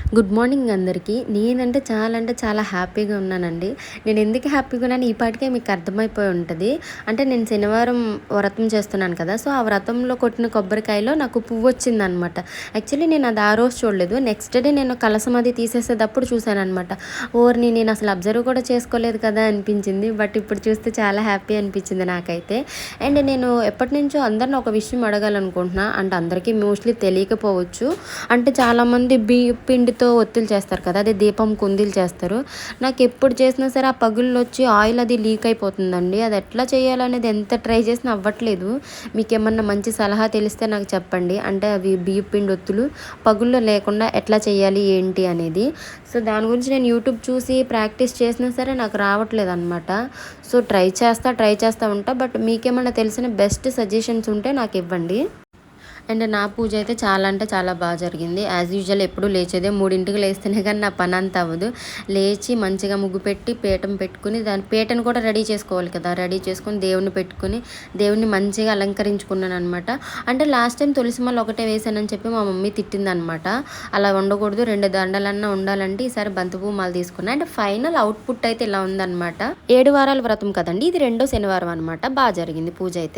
Good morning అందరికీ. నేనంటే చాలా హ్యాపీగా ఉన్నానండి. నేను ఎందుకు హ్యాపీగా ఉన్నాను ఈ పాటికే మీకు అర్థమైపోయి ఉంటది. అంటే నేను శనివారం వ్రతం చేస్తున్నాను కదా! సో, ఆ వ్రతంలో కొట్టిన కొబ్బరికాయలో నాకు పువ్వొచ్చిందనమాట. యాక్చువల్లీ నేను అది ఆ రోజు చూడలేదు. నెక్స్ట్ డే నేను కలశం అది తీసేసేటప్పుడు చూశాననమాట. ఓరిని నేనసలు అబ్జర్వ్ కూడా చేసుకోలేదు కదా అనిపించింది. బట్ ఇప్పుడు చూస్తే చాలా హ్యాపీ అనిపించింది నాకైతే. అండ్ నేను ఎప్పటినుంచో అందరిని ఒక విషయం అడగాలనుకుంటున్నా. అంటే అందరికీ మోస్ట్‌లీ తెలియకపోవచ్చు. అంటే చాలామంది పిండితో ఒత్తులు చేస్తారు కదా! అదే దీపం కుందీలు చేస్తారు. నాకెప్పుడు చేసినా సరే ఆ పగుళ్ళొచ్చి ఆయిల్ అది లీక్ అయిపోతుందండి. అది ఎట్లా చేయాలనేది ఎంత ట్రై చేసినా అవ్వట్లేదు. మీకేమన్నా మంచి సలహా తెలిస్తే నాకు చెప్పండి. అంటే అవి బియ్యపు పిండి ఒత్తులు పగుళ్ళు లేకుండా ఎట్లా చేయాలి ఏంటి అనేది. సో, దాని గురించి నేను యూట్యూబ్ చూసి ప్రాక్టీస్ చేసినా సరే నాకు రావట్లేదనమాట. సో, ట్రై చేస్తా ఉంటా. బట్ మీకేమన్నా తెలిసిన బెస్ట్ సజెషన్స్ ఉంటే నాకివ్వండి. అండ్ నా పూజ అయితే చాలా బాగా జరిగింది. యాజ్ యూజువల్ ఎప్పుడు లేచేదే 3కి లేస్తేనే కానీ నా పని అంత అవ్వదు. లేచి మంచిగా ముగ్గు పెట్టి పీఠం పెట్టుకుని దాని పీటను కూడా రెడీ చేసుకోవాలి కదా! రెడీ చేసుకొని దేవుడిని పెట్టుకొని దేవుడిని మంచిగా అలంకరించుకున్నాను అనమాట. అంటే లాస్ట్ టైం తులసి మాల ఒకటే వేసానని చెప్పి మా మమ్మీ తిట్టిందనమాట. అలా ఉండకూడదు 2 దండలన్నా ఉండాలంటే ఈసారి బంతిపువ్వు మాల తీసుకున్నా. అండ్ ఫైనల్ అవుట్‌పుట్ అయితే ఇలా ఉందనమాట. 7 వారాల వ్రతం కదండీ! ఇది రెండో శనివారం అనమాట. జరిగింది పూజ అయితే.